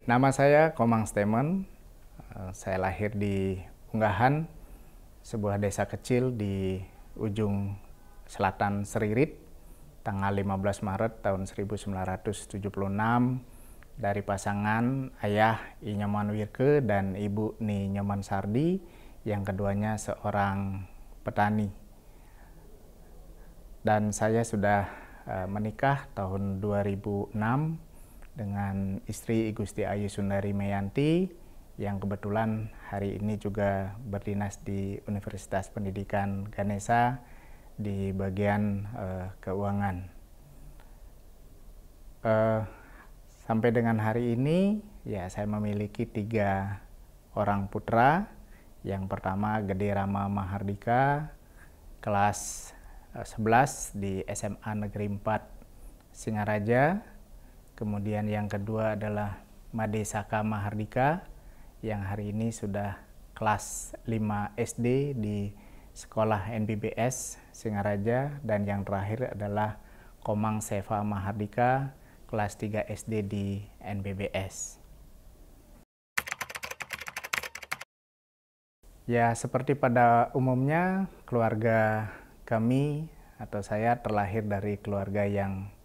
Nama saya Komang Stemen. Saya lahir di Unggahan, sebuah desa kecil di ujung selatan Seririt, tanggal 15 Maret tahun 1976 dari pasangan ayah I Nyoman Wirke dan ibu Ni Nyoman Sardi, yang keduanya seorang petani. Dan saya sudah menikah tahun 2006 dengan istri I Gusti Ayu Sundari Meyanti, yang kebetulan hari ini juga berdinas di Universitas Pendidikan Ganesha di bagian keuangan. Sampai dengan hari ini ya saya memiliki 3 orang putra. Yang pertama Gede Rama Mahardika, kelas 11 di SMA Negeri 4 Singaraja. Kemudian yang kedua adalah Made Saka Mahardika, yang hari ini sudah kelas 5 SD di Sekolah NBBS Singaraja. Dan yang terakhir adalah Komang Seva Mahardika, kelas 3 SD di NBBS. Ya, seperti pada umumnya keluarga kami atau saya terlahir dari keluarga yang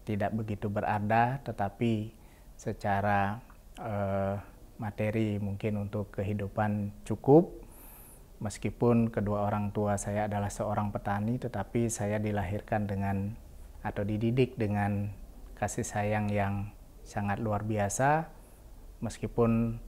tidak begitu berada, tetapi secara materi mungkin untuk kehidupan cukup. Meskipun kedua orang tua saya adalah seorang petani, tetapi saya dilahirkan dengan atau dididik dengan kasih sayang yang sangat luar biasa. Meskipun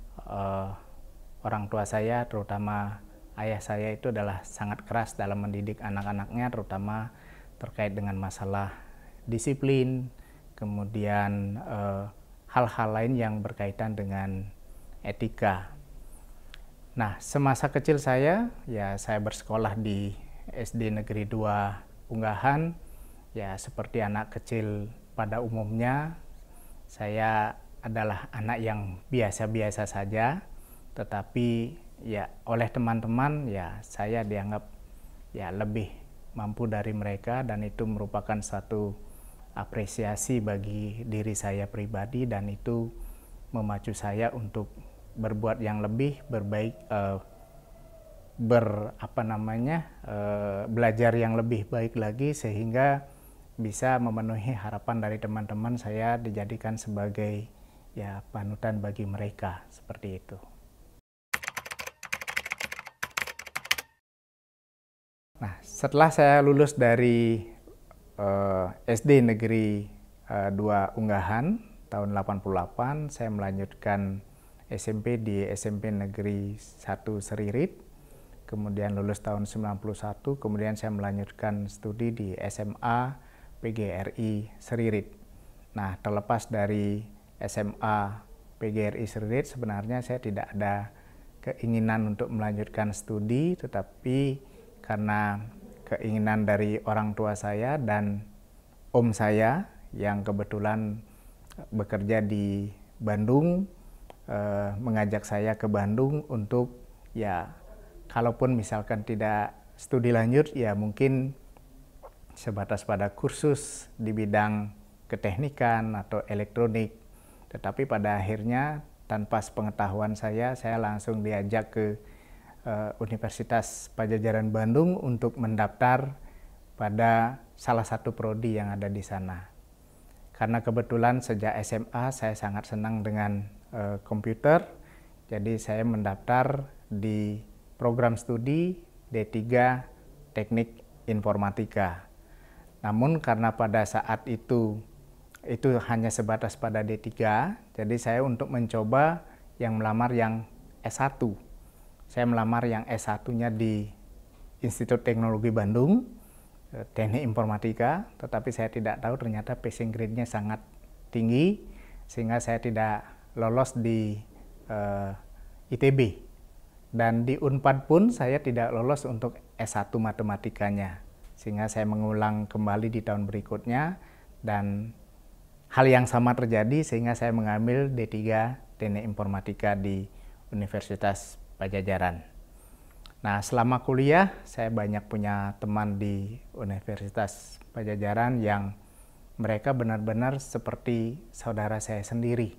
orang tua saya, terutama ayah saya, itu adalah sangat keras dalam mendidik anak-anaknya, terutama terkait dengan masalah disiplin, kemudian hal-hal lain yang berkaitan dengan etika. Nah, semasa kecil saya, ya saya bersekolah di SD Negeri 2 Unggahan. Ya, seperti anak kecil pada umumnya, saya adalah anak yang biasa-biasa saja, tetapi ya oleh teman-teman ya saya dianggap ya lebih mampu dari mereka, dan itu merupakan satu apresiasi bagi diri saya pribadi, dan itu memacu saya untuk berbuat yang lebih berbaik, belajar yang lebih baik lagi, sehingga bisa memenuhi harapan dari teman-teman saya dijadikan sebagai ya panutan bagi mereka, seperti itu. Nah, setelah saya lulus dari SD Negeri 2 Unggahan tahun 88, saya melanjutkan SMP di SMP Negeri 1 Seririt. Kemudian lulus tahun 91, kemudian saya melanjutkan studi di SMA PGRI Seririt. Nah, terlepas dari SMA PGRI Seririt, sebenarnya saya tidak ada keinginan untuk melanjutkan studi, tetapi karena keinginan dari orang tua saya dan om saya yang kebetulan bekerja di Bandung, mengajak saya ke Bandung untuk ya kalaupun misalkan tidak studi lanjut, ya mungkin sebatas pada kursus di bidang keteknikan atau elektronik. Tetapi pada akhirnya tanpa sepengetahuan saya langsung diajak ke Universitas Padjadjaran Bandung untuk mendaftar pada salah satu prodi yang ada di sana. Karena kebetulan sejak SMA saya sangat senang dengan komputer, jadi saya mendaftar di program studi D3 Teknik Informatika. Namun karena pada saat itu hanya sebatas pada D3, jadi saya untuk mencoba yang melamar yang S1. Saya melamar yang S1-nya di Institut Teknologi Bandung, Teknik Informatika, tetapi saya tidak tahu ternyata passing grade-nya sangat tinggi, sehingga saya tidak lolos di ITB. Dan di Unpad pun saya tidak lolos untuk S1 matematikanya, sehingga saya mengulang kembali di tahun berikutnya, dan hal yang sama terjadi sehingga saya mengambil D3 Teknik Informatika di Universitas Padjadjaran. Nah, selama kuliah saya banyak punya teman di Universitas Padjadjaran yang mereka benar-benar seperti saudara saya sendiri.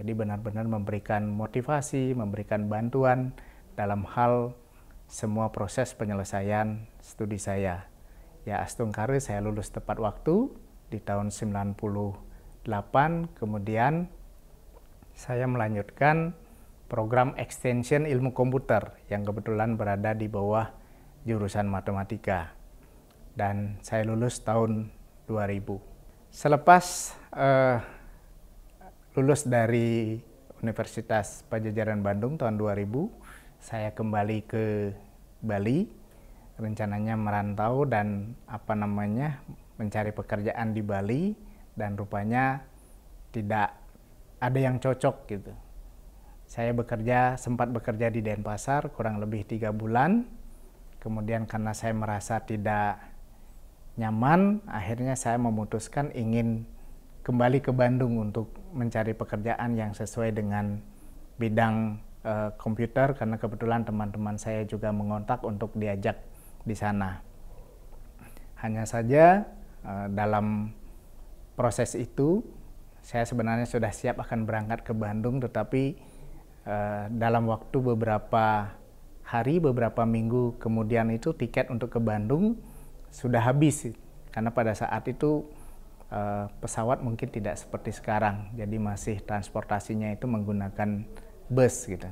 Jadi benar-benar memberikan motivasi, memberikan bantuan dalam hal semua proses penyelesaian studi saya. Ya, Astungkare saya lulus tepat waktu di tahun 98, kemudian saya melanjutkan program extension ilmu komputer yang kebetulan berada di bawah jurusan matematika. Dan saya lulus tahun 2000. Selepas lulus dari Universitas Padjadjaran Bandung tahun 2000, saya kembali ke Bali, rencananya merantau dan mencari pekerjaan di Bali, dan rupanya tidak ada yang cocok gitu. Saya sempat bekerja di Denpasar kurang lebih 3 bulan, kemudian karena saya merasa tidak nyaman, akhirnya saya memutuskan ingin kembali ke Bandung untuk mencari pekerjaan yang sesuai dengan bidang komputer, karena kebetulan teman-teman saya juga mengontak untuk diajak di sana. Hanya saja dalam proses itu saya sebenarnya sudah siap akan berangkat ke Bandung, tetapi dalam waktu beberapa hari, beberapa minggu kemudian itu tiket untuk ke Bandung sudah habis, karena pada saat itu pesawat mungkin tidak seperti sekarang, jadi masih transportasinya itu menggunakan bus gitu.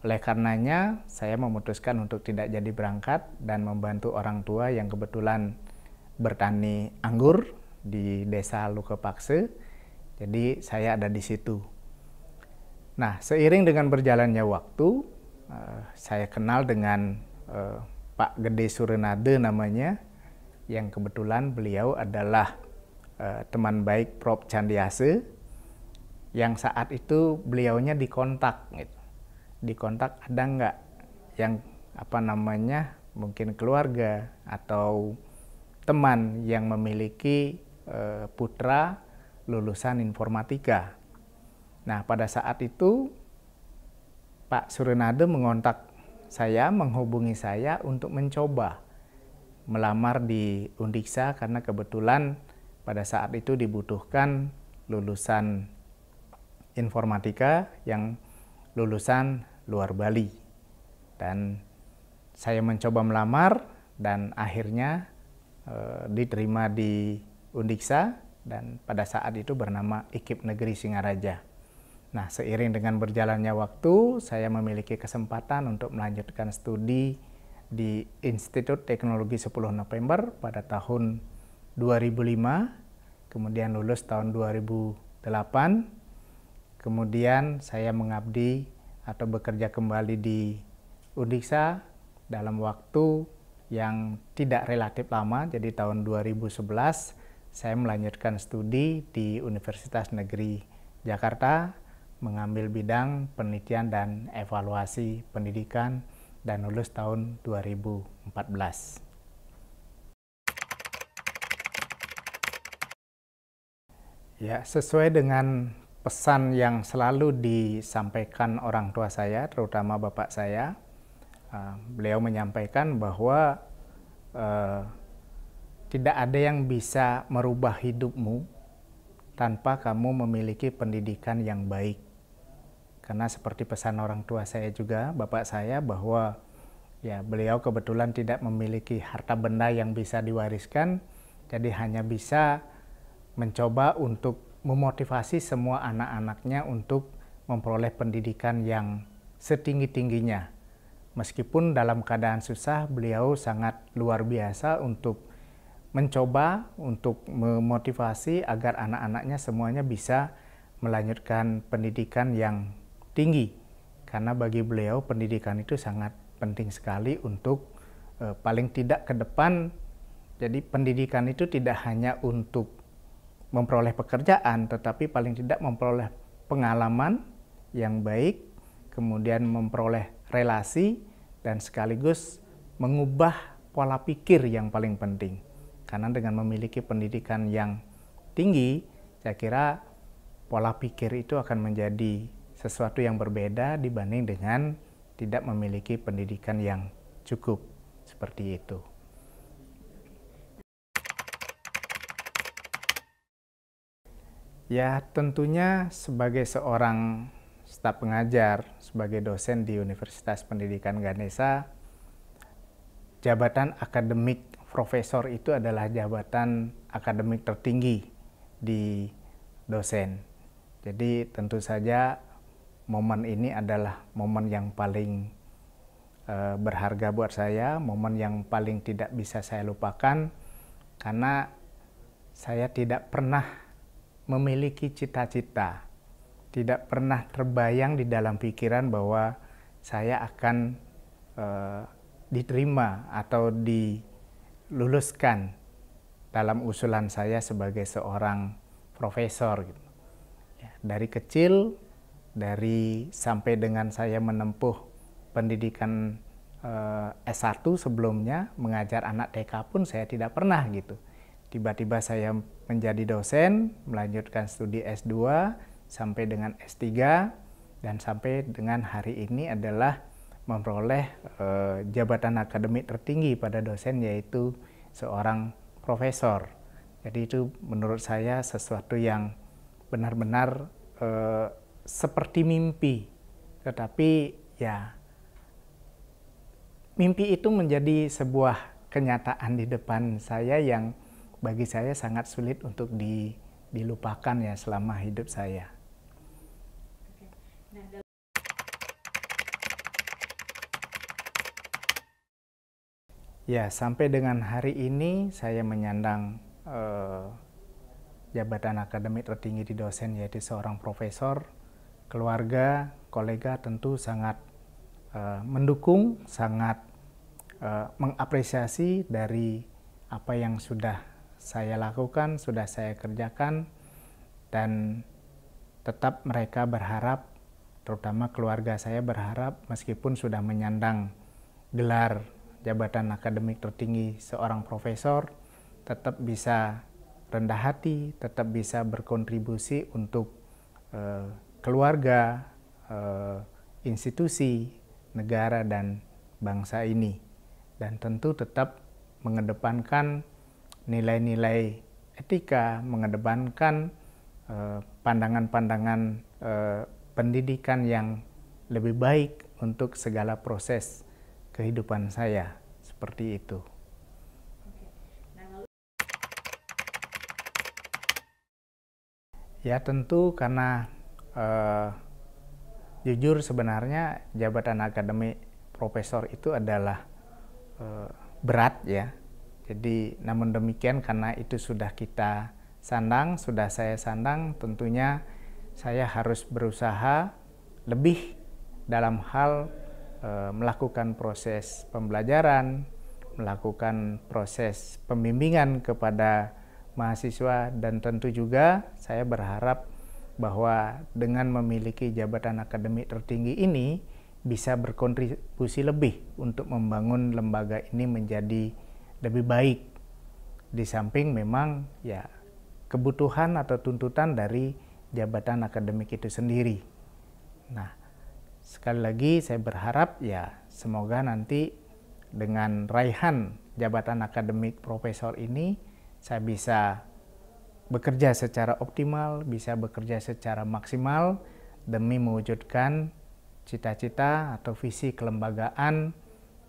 Oleh karenanya saya memutuskan untuk tidak jadi berangkat dan membantu orang tua yang kebetulan bertani anggur di desa Lukepakse. Jadi saya ada di situ. Nah, seiring dengan berjalannya waktu, saya kenal dengan Pak Gede Surenade namanya, yang kebetulan beliau adalah teman baik Prof. Candiase, yang saat itu beliaunya dikontak gitu. Dikontak ada nggak yang mungkin keluarga atau teman yang memiliki putra lulusan informatika. Nah, pada saat itu Pak Surenade mengontak saya, menghubungi saya untuk mencoba melamar di Undiksa, karena kebetulan pada saat itu dibutuhkan lulusan informatika yang lulusan luar Bali. Dan saya mencoba melamar dan akhirnya diterima di Undiksa, dan pada saat itu bernama IKIP Negeri Singaraja. Nah, seiring dengan berjalannya waktu, saya memiliki kesempatan untuk melanjutkan studi di Institut Teknologi 10 November pada tahun 2005, kemudian lulus tahun 2008, kemudian saya mengabdi atau bekerja kembali di Undiksa dalam waktu yang tidak relatif lama, jadi tahun 2011 saya melanjutkan studi di Universitas Negeri Jakarta, mengambil bidang penelitian dan evaluasi pendidikan, dan lulus tahun 2014. Ya, sesuai dengan pesan yang selalu disampaikan orang tua saya, terutama bapak saya, beliau menyampaikan bahwa tidak ada yang bisa merubah hidupmu tanpa kamu memiliki pendidikan yang baik. Karena seperti pesan orang tua saya juga, bapak saya, bahwa ya beliau kebetulan tidak memiliki harta benda yang bisa diwariskan, jadi hanya bisa mencoba untuk memotivasi semua anak-anaknya untuk memperoleh pendidikan yang setinggi-tingginya. Meskipun dalam keadaan susah, beliau sangat luar biasa untuk mencoba untuk memotivasi agar anak-anaknya semuanya bisa melanjutkan pendidikan yang tinggi, karena bagi beliau pendidikan itu sangat penting sekali untuk paling tidak ke depan. Jadi pendidikan itu tidak hanya untuk memperoleh pekerjaan, tetapi paling tidak memperoleh pengalaman yang baik, kemudian memperoleh relasi, dan sekaligus mengubah pola pikir yang paling penting. Karena dengan memiliki pendidikan yang tinggi, saya kira pola pikir itu akan menjadi sesuatu yang berbeda dibanding dengan tidak memiliki pendidikan yang cukup, seperti itu. Ya, tentunya sebagai seorang staf pengajar, sebagai dosen di Universitas Pendidikan Ganesha, jabatan akademik profesor itu adalah jabatan akademik tertinggi di dosen. Jadi tentu saja momen ini adalah momen yang paling berharga buat saya, momen yang paling tidak bisa saya lupakan, karena saya tidak pernah memiliki cita-cita, tidak pernah terbayang di dalam pikiran bahwa saya akan diterima atau diluluskan dalam usulan saya sebagai seorang profesor. Ya, dari kecil, sampai dengan saya menempuh pendidikan S1 sebelumnya, mengajar anak TK pun saya tidak pernah gitu. Tiba-tiba saya menjadi dosen, melanjutkan studi S2, sampai dengan S3, dan sampai dengan hari ini adalah memperoleh jabatan akademik tertinggi pada dosen, yaitu seorang profesor. Jadi itu menurut saya sesuatu yang benar-benar seperti mimpi. Tetapi ya, mimpi itu menjadi sebuah kenyataan di depan saya yang bagi saya sangat sulit untuk dilupakan ya selama hidup saya. Ya, sampai dengan hari ini saya menyandang jabatan akademik tertinggi di dosen, yaitu seorang profesor. Keluarga, kolega tentu sangat mendukung, sangat mengapresiasi dari apa yang sudah saya lakukan, sudah saya kerjakan, dan tetap mereka berharap, terutama keluarga saya berharap, meskipun sudah menyandang gelar jabatan akademik tertinggi seorang profesor, tetap bisa rendah hati, tetap bisa berkontribusi untuk keluarga, institusi, negara, dan bangsa ini. Dan tentu tetap mengedepankan nilai-nilai etika, mengedepankan pandangan-pandangan pendidikan yang lebih baik untuk segala proses kehidupan saya, seperti itu. Ya, tentu karena jujur sebenarnya jabatan akademik profesor itu adalah berat ya. Jadi namun demikian karena itu sudah kita sandang, sudah saya sandang, tentunya saya harus berusaha lebih dalam hal melakukan proses pembelajaran, melakukan proses pembimbingan kepada mahasiswa, dan tentu juga saya berharap bahwa dengan memiliki jabatan akademik tertinggi ini bisa berkontribusi lebih untuk membangun lembaga ini menjadi lebih baik, di samping memang ya kebutuhan atau tuntutan dari jabatan akademik itu sendiri. Nah, sekali lagi saya berharap ya semoga nanti dengan raihan jabatan akademik profesor ini saya bisa bekerja secara optimal, bisa bekerja secara maksimal demi mewujudkan cita-cita atau visi kelembagaan,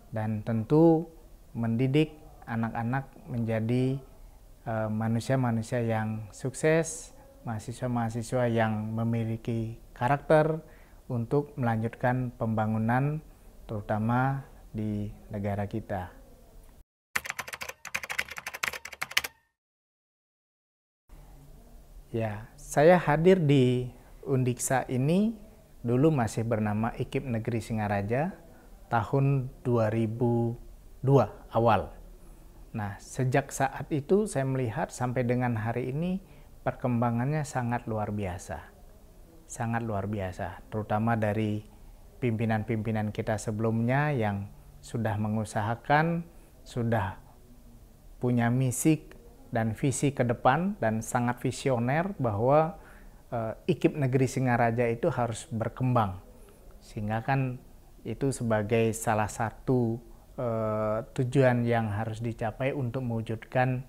dan tentu mendidik anak-anak menjadi manusia-manusia yang sukses, mahasiswa-mahasiswa yang memiliki karakter untuk melanjutkan pembangunan terutama di negara kita. Ya, saya hadir di Undiksa ini dulu masih bernama IKIP Negeri Singaraja tahun 2002 awal. Nah, sejak saat itu saya melihat sampai dengan hari ini perkembangannya sangat luar biasa. Sangat luar biasa, terutama dari pimpinan-pimpinan kita sebelumnya yang sudah mengusahakan, sudah punya misi dan visi ke depan dan sangat visioner bahwa IKIP Negeri Singaraja itu harus berkembang, sehingga kan itu sebagai salah satu tujuan yang harus dicapai untuk mewujudkan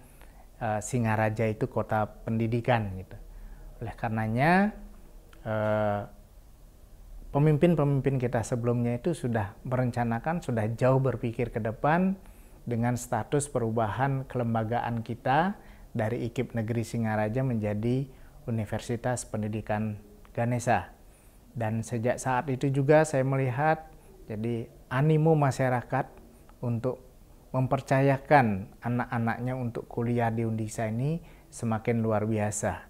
Singaraja itu kota pendidikan gitu. Oleh karenanya, pemimpin-pemimpin kita sebelumnya itu sudah merencanakan, sudah jauh berpikir ke depan dengan status perubahan kelembagaan kita dari IKIP Negeri Singaraja menjadi Universitas Pendidikan Ganesha. Dan sejak saat itu juga saya melihat jadi animo masyarakat untuk mempercayakan anak-anaknya untuk kuliah di Undiksa ini semakin luar biasa.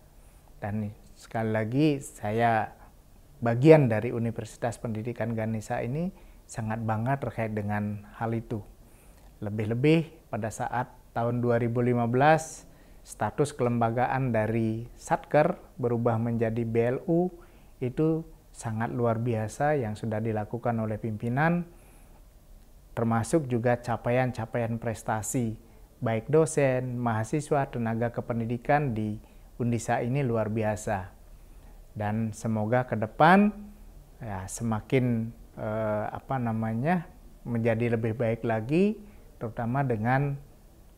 Dan sekali lagi saya bagian dari Universitas Pendidikan Ganesha ini sangat bangga terkait dengan hal itu. Lebih-lebih pada saat tahun 2015 status kelembagaan dari Satker berubah menjadi BLU itu sangat luar biasa yang sudah dilakukan oleh pimpinan, termasuk juga capaian-capaian prestasi baik dosen, mahasiswa, tenaga kependidikan di Undiksa ini luar biasa. Dan semoga ke depan ya, semakin menjadi lebih baik lagi, terutama dengan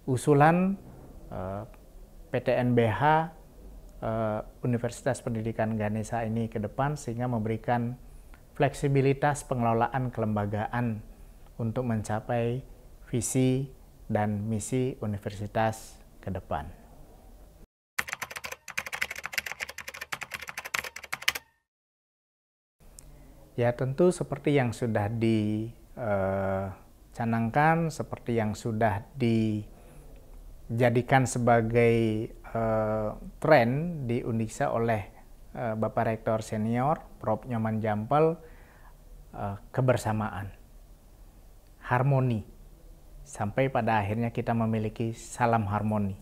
usulan PTNBH Universitas Pendidikan Ganesha ini ke depan, sehingga memberikan fleksibilitas pengelolaan kelembagaan untuk mencapai visi dan misi universitas ke depan. Ya, tentu seperti yang sudah dicanangkan, seperti yang sudah dijadikan sebagai tren di Undiksa oleh Bapak Rektor Senior, Prof. Nyoman Jampel, kebersamaan, harmoni, sampai pada akhirnya kita memiliki salam harmoni.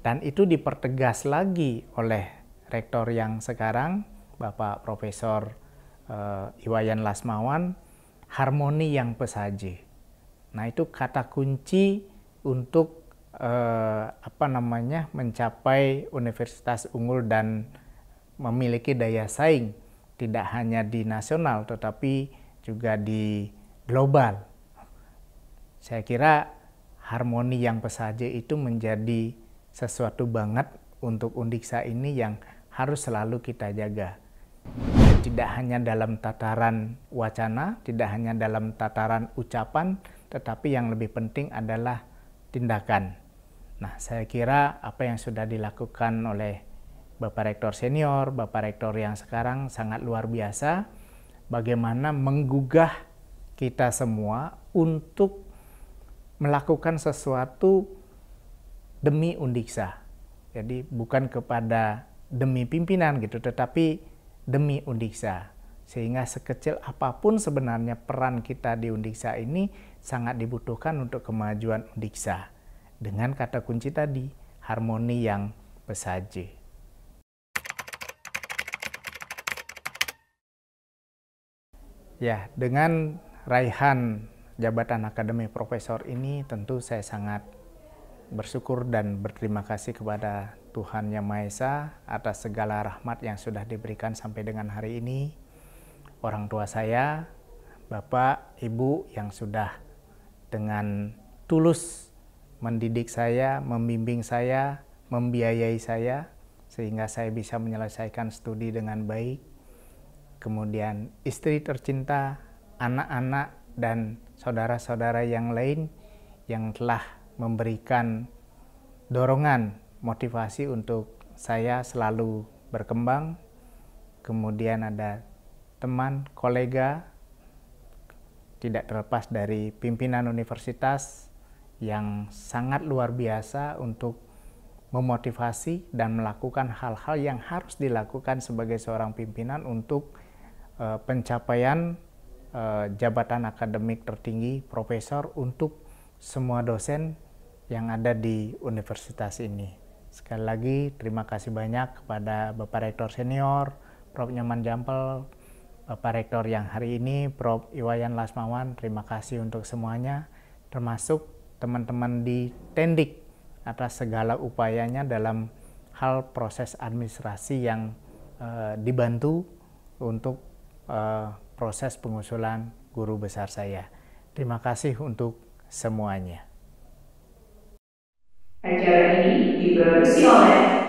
Dan itu dipertegas lagi oleh Rektor yang sekarang, Bapak Profesor Iwayan Lasmawan, harmoni yang pesaje. Nah, itu kata kunci untuk mencapai universitas unggul dan memiliki daya saing tidak hanya di nasional tetapi juga di global. Saya kira harmoni yang pesaje itu menjadi sesuatu banget untuk Undiksa ini yang harus selalu kita jaga. Tidak hanya dalam tataran wacana, tidak hanya dalam tataran ucapan, tetapi yang lebih penting adalah tindakan. Nah, saya kira apa yang sudah dilakukan oleh Bapak Rektor Senior, Bapak Rektor yang sekarang sangat luar biasa, bagaimana menggugah kita semua untuk melakukan sesuatu demi Undiksa. Jadi bukan kepada demi pimpinan gitu, tetapi demi Undiksa, sehingga sekecil apapun sebenarnya peran kita di Undiksa ini sangat dibutuhkan untuk kemajuan Undiksa. Dengan kata kunci tadi, harmoni yang pesaje. Ya, dengan raihan jabatan akademik profesor ini tentu saya sangat bersyukur dan berterima kasih kepada Tuhan Yang Maha Esa atas segala rahmat yang sudah diberikan sampai dengan hari ini. Orang tua saya, Bapak, Ibu yang sudah dengan tulus mendidik saya, membimbing saya, membiayai saya, sehingga saya bisa menyelesaikan studi dengan baik. Kemudian istri tercinta, anak-anak, dan saudara-saudara yang lain yang telah memberikan dorongan, motivasi untuk saya selalu berkembang. Kemudian ada teman, kolega, tidak terlepas dari pimpinan universitas yang sangat luar biasa untuk memotivasi dan melakukan hal-hal yang harus dilakukan sebagai seorang pimpinan untuk pencapaian jabatan akademik tertinggi profesor untuk semua dosen yang ada di universitas ini. Sekali lagi terima kasih banyak kepada Bapak Rektor Senior, Prof. Nyoman Jampel, Bapak Rektor yang hari ini, Prof. Iwayan Lasmawan. Terima kasih untuk semuanya, termasuk teman-teman di Tendik atas segala upayanya dalam hal proses administrasi yang dibantu untuk proses pengusulan guru besar saya. Terima kasih untuk semuanya. Acara ini diproduksi oleh